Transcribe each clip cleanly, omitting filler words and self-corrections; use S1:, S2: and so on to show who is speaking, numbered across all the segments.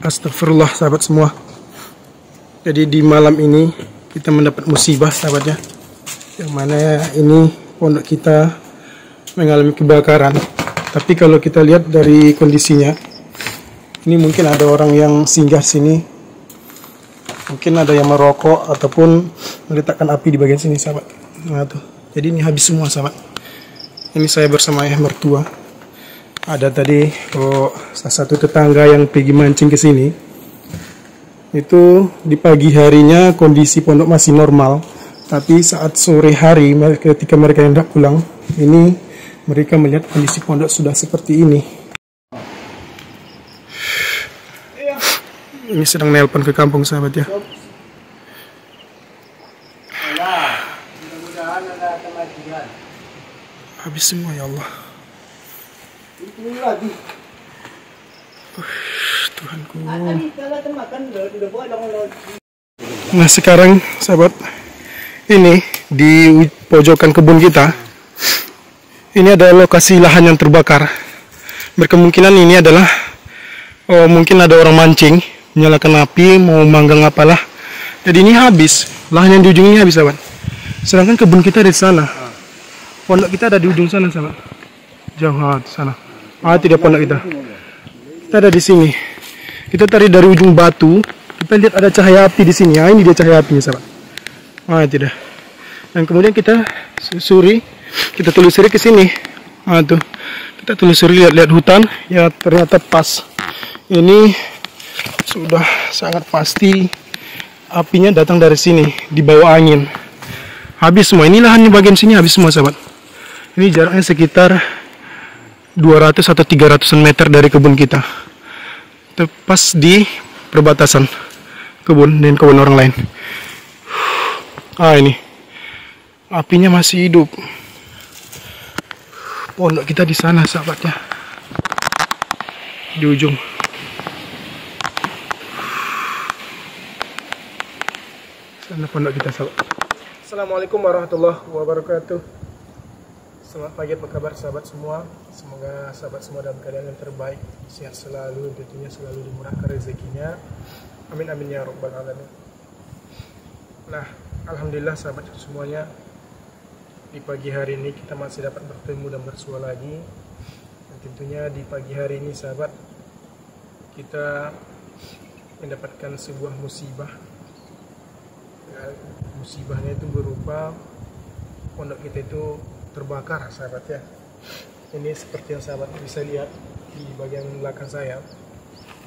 S1: Astagfirullah sahabat semua. Jadi di malam ini kita mendapat musibah sahabatnya, yang mana ini pondok kita mengalami kebakaran. Tapi kalau kita lihat dari kondisinya, ini mungkin ada orang yang singgah sini, mungkin ada yang merokok ataupun meletakkan api di bagian sini sahabat. Nah tuh, jadi ini habis semua sahabat. Ini saya bersama ayah mertua. Ada tadi salah satu tetangga yang pergi mancing ke sini. Itu di pagi harinya kondisi pondok masih normal, tapi saat sore hari ketika mereka hendak pulang, ini mereka melihat kondisi pondok sudah seperti ini. Ini sedang nelpon ke kampung sahabat ya. Habis semua ya Allah. Tuhanku. Nah sekarang sahabat, ini di pojokan kebun kita, ini ada lokasi lahan yang terbakar. Berkemungkinan ini adalah mungkin ada orang mancing, menyalakan api, mau manggang apalah. Jadi ini habis, lahan yang di ujung ini habis sahabat. Sedangkan kebun kita ada di sana. Pondok kita ada di ujung sana sahabat. Jauh di sana. Tidak pondok kita. Kita ada di sini. Kita tarik dari ujung batu, kita lihat ada cahaya api di sini. Ini dia cahaya apinya sahabat. Tidak. Dan kemudian kita susuri, kita telusuri ke sini. Tuh. Kita telusuri lihat-lihat hutan, ya ternyata pas. Ini sudah sangat pasti apinya datang dari sini, di bawah angin. Habis semua. Ini lahan di bagian sini habis semua sahabat. Ini jaraknya sekitar 200 atau 300 meter dari kebun kita. Tepas di perbatasan kebun dan kebun orang lain. Ini apinya masih hidup. Pondok kita di sana sahabatnya, di ujung. Sana pondok kita sahabat. Assalamualaikum warahmatullahi wabarakatuh. Selamat pagi, apa kabar sahabat semua? Semoga sahabat semua dalam keadaan yang terbaik, sehat selalu, tentunya selalu dimurahkan rezekinya. Amin amin ya rabbal alamin. Nah, alhamdulillah sahabat semuanya, di pagi hari ini kita masih dapat bertemu dan bersua lagi. Dan tentunya di pagi hari ini sahabat, kita mendapatkan sebuah musibah. Musibahnya itu berupa pondok kita itu terbakar sahabat ya. Ini seperti yang sahabat bisa lihat di bagian belakang saya,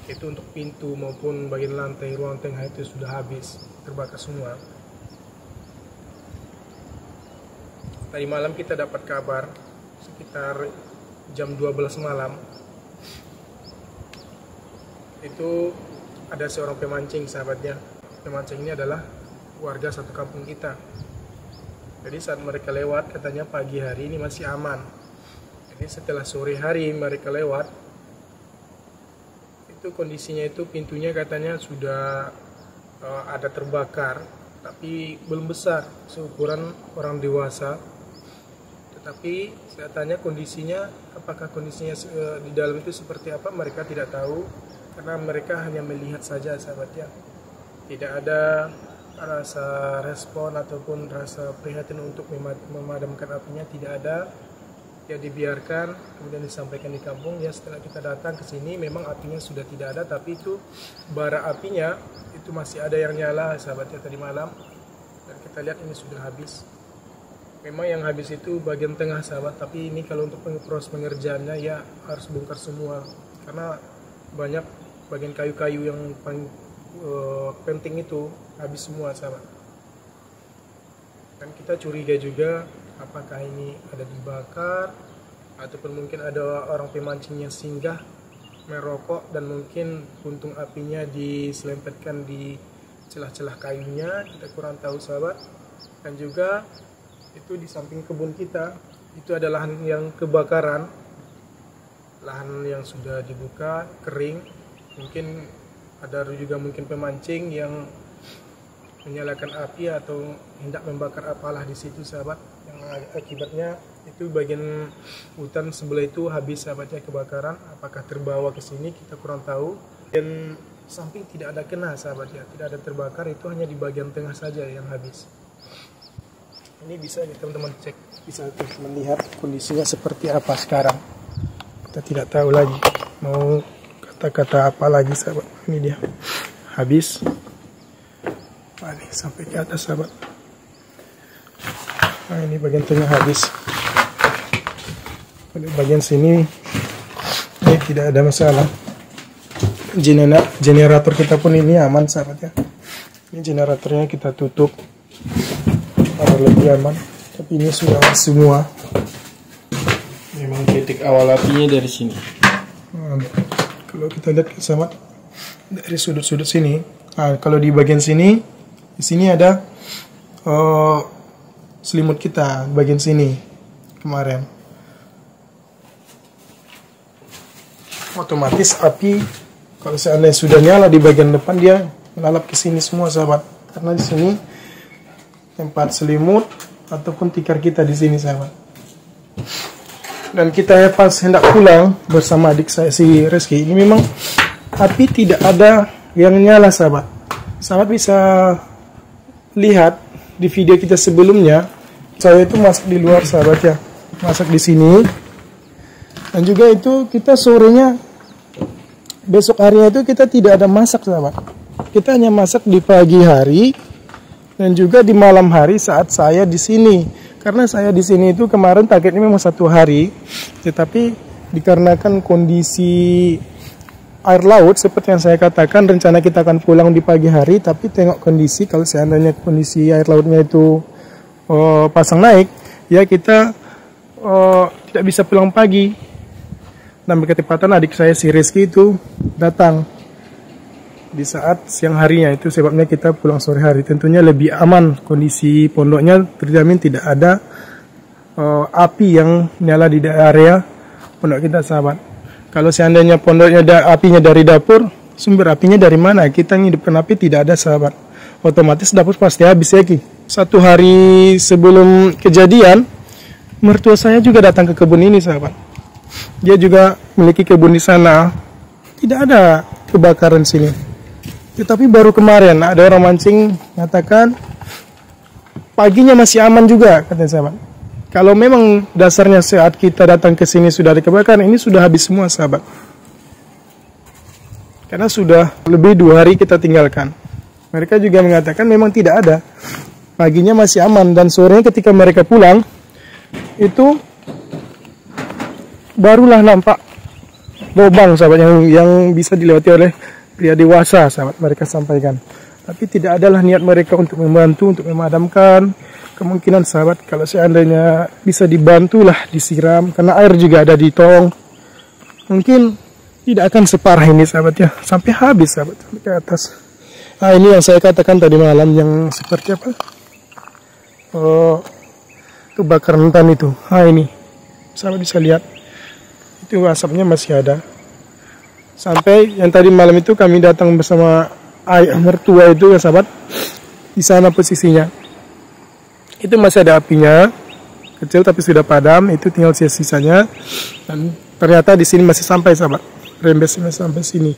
S1: itu untuk pintu maupun bagian lantai ruang tengah itu sudah habis terbakar semua. Tadi malam kita dapat kabar sekitar jam 12 malam, itu ada seorang pemancing sahabatnya. Pemancing ini adalah warga satu kampung kita. Jadi saat mereka lewat, katanya pagi hari ini masih aman. Jadi setelah sore hari mereka lewat, itu kondisinya itu pintunya katanya sudah ada terbakar, tapi belum besar, seukuran orang dewasa. Tetapi saya tanya kondisinya, apakah kondisinya di dalam itu seperti apa, mereka tidak tahu, karena mereka hanya melihat saja sahabatnya. Tidak ada rasa respon ataupun rasa prihatin untuk memadamkan apinya, tidak ada. Ya dibiarkan, kemudian disampaikan di kampung. Ya setelah kita datang ke sini, memang apinya sudah tidak ada, tapi itu bara apinya itu masih ada yang nyala sahabatnya tadi malam. Dan kita lihat ini sudah habis. Memang yang habis itu bagian tengah sahabat, tapi ini kalau untuk proses pengerjaannya ya harus bongkar semua, karena banyak bagian kayu-kayu yang paling penting itu habis semua sahabat. Dan kita curiga juga apakah ini ada dibakar ataupun mungkin ada orang pemancing yang singgah merokok dan mungkin puntung apinya diselempetkan di celah-celah kayunya, kita kurang tahu sahabat. Dan juga itu di samping kebun kita itu ada lahan yang kebakaran, lahan yang sudah dibuka kering. Mungkin ada juga mungkin pemancing yang menyalakan api atau hendak membakar apalah di situ sahabat, yang akibatnya itu bagian hutan sebelah itu habis sahabatnya kebakaran. Apakah terbawa ke sini kita kurang tahu. Dan samping tidak ada kena sahabat ya, tidak ada terbakar, itu hanya di bagian tengah saja yang habis. Ini bisa teman-teman cek, bisa teman-teman lihat kondisinya seperti apa sekarang. Kita tidak tahu lagi mau kata-kata apa lagi sahabat. Ini dia habis. Nah, ini sampai ke atas sahabat. Nah, ini bagian tengah habis. Pada bagian sini ini tidak ada masalah. Generator kita pun ini aman sahabat ya. Ini generatornya kita tutup agar lebih aman. Tapi ini sudah semua.
S2: Memang titik awal apinya dari sini.
S1: Kalau kita lihat sahabat dari sudut-sudut sini. Nah, kalau di bagian sini, di sini ada selimut kita bagian sini kemarin. Otomatis api kalau seandainya sudah nyala di bagian depan, dia melalap ke sini semua sahabat. Karena di sini tempat selimut ataupun tikar kita di sini sahabat. Dan kita ya pas hendak pulang bersama adik saya si Reski, ini memang api tidak ada yang nyala sahabat. Sahabat bisa lihat di video kita sebelumnya, saya itu masak di luar sahabat ya, masak di sini. Dan juga itu kita sorenya, besok harinya itu kita tidak ada masak sahabat. Kita hanya masak di pagi hari dan juga di malam hari saat saya di sini. Karena saya di sini itu kemarin targetnya memang 1 hari, tetapi dikarenakan kondisi air laut seperti yang saya katakan, rencana kita akan pulang di pagi hari, tapi tengok kondisi, kalau seandainya kondisi air lautnya itu pasang naik, ya kita tidak bisa pulang pagi. Dan berketepatan adik saya si Rizky itu datang di saat siang harinya, itu sebabnya kita pulang sore hari. Tentunya lebih aman, kondisi pondoknya terjamin tidak ada api yang nyala di area pondok kita sahabat. Kalau seandainya pondoknya ada apinya dari dapur, sumber apinya dari mana? Kita ngidupkan api tidak ada sahabat, otomatis dapur pasti habis ya ki. 1 hari sebelum kejadian, mertua saya juga datang ke kebun ini sahabat. Dia juga memiliki kebun di sana, tidak ada kebakaran sini. Tetapi baru kemarin ada orang mancing mengatakan paginya masih aman juga katanya sahabat. Kalau memang dasarnya saat kita datang ke sini sudah ada kebakaran, ini sudah habis semua sahabat. Karena sudah lebih 2 hari kita tinggalkan. Mereka juga mengatakan memang tidak ada. Paginya masih aman dan sorenya ketika mereka pulang itu barulah nampak lubang sahabat yang bisa dilewati oleh pria dewasa sahabat, mereka sampaikan. Tapi tidak adalah niat mereka untuk membantu, untuk memadamkan. Kemungkinan sahabat kalau seandainya bisa dibantulah disiram, karena air juga ada di tong, mungkin tidak akan separah ini sahabat ya, sampai habis sahabat, sampai ke atas. Nah, ini yang saya katakan tadi malam, yang seperti apa, kebakaran hutan itu. Nah ini sahabat bisa lihat, itu asapnya masih ada. Sampai yang tadi malam itu kami datang bersama ayah mertua itu ya sahabat, di sana posisinya itu masih ada apinya kecil tapi sudah padam, itu tinggal sisa-sisanya. Dan ternyata di sini masih sampai sahabat, rembesnya sampai sini.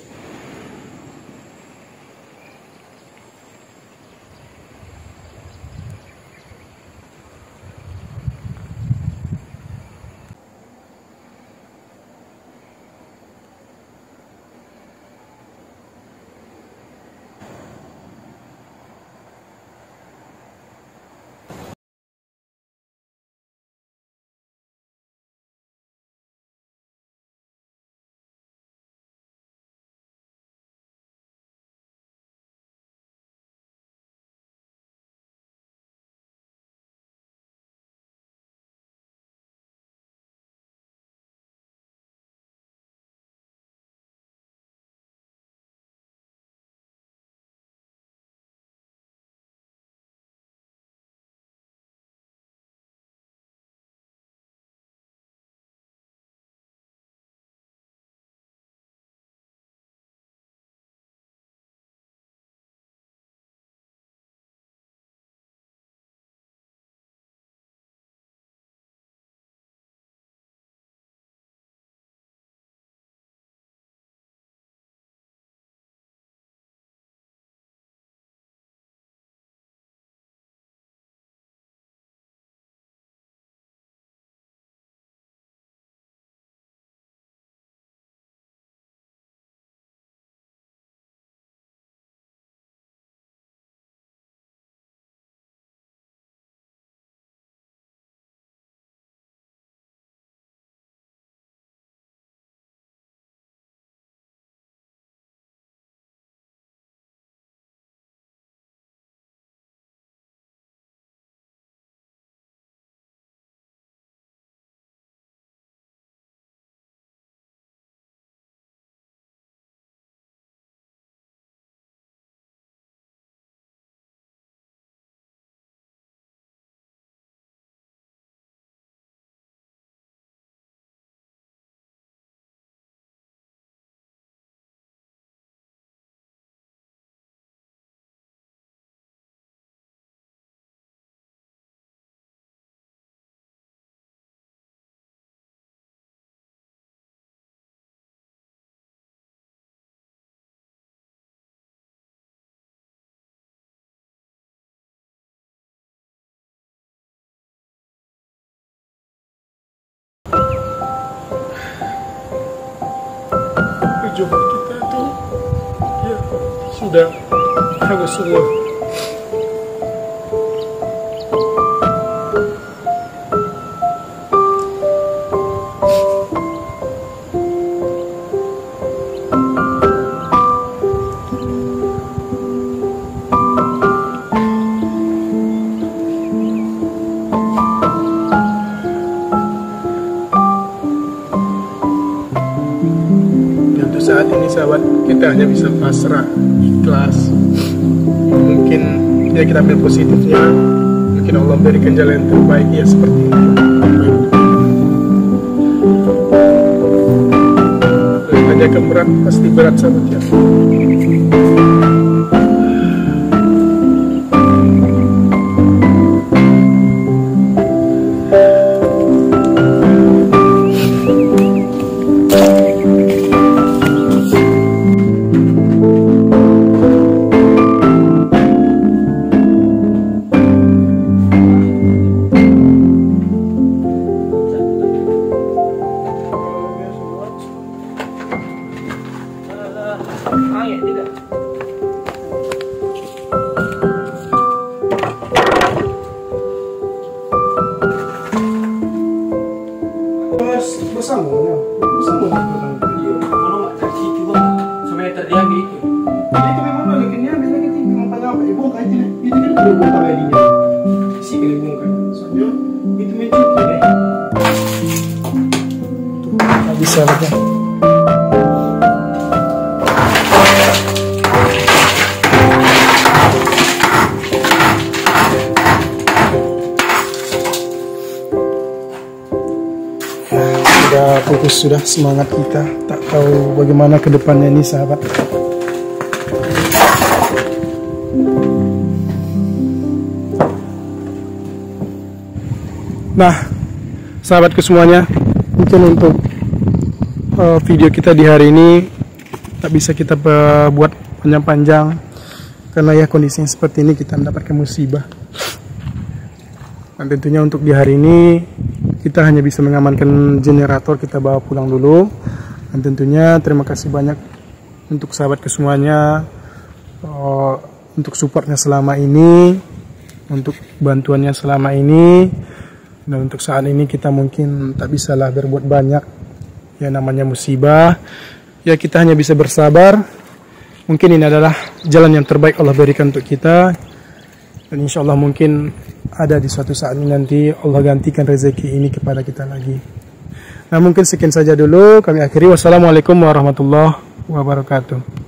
S1: perjuangan kita tuh ya sudah hangus semua. Saat ini sahabat, kita hanya bisa pasrah, ikhlas. Mungkin ya kita ambil positifnya, mungkin Allah berikan jalan yang terbaik ya seperti ini. Tanyakan berat, pasti berat sahabat ya. Bersama kalau nggak kasih juga semeter dia gitu. Itu memang baliknya memang itu memang pada apa ibu kayaknya itu kan udah buka balinya si kelibung kan soalnya itu mencuci deh nggak bisa lagi. Putus sudah semangat kita, tak tahu bagaimana ke depannya ini sahabat. Nah sahabatku semuanya, mungkin untuk video kita di hari ini tak bisa kita buat panjang-panjang karena ya kondisinya seperti ini, kita mendapatkan musibah. Dan tentunya untuk di hari ini kita hanya bisa mengamankan generator, kita bawa pulang dulu. Dan tentunya terima kasih banyak untuk sahabat semuanya, untuk supportnya selama ini, untuk bantuannya selama ini. Dan untuk saat ini kita mungkin tak bisalah berbuat banyak, ya namanya musibah. Ya kita hanya bisa bersabar. Mungkin ini adalah jalan yang terbaik Allah berikan untuk kita. Dan insya Allah mungkin ada di suatu saat ini nanti Allah gantikan rezeki ini kepada kita lagi. Nah mungkin sekian saja dulu kami akhiri. Wassalamualaikum warahmatullahi wabarakatuh.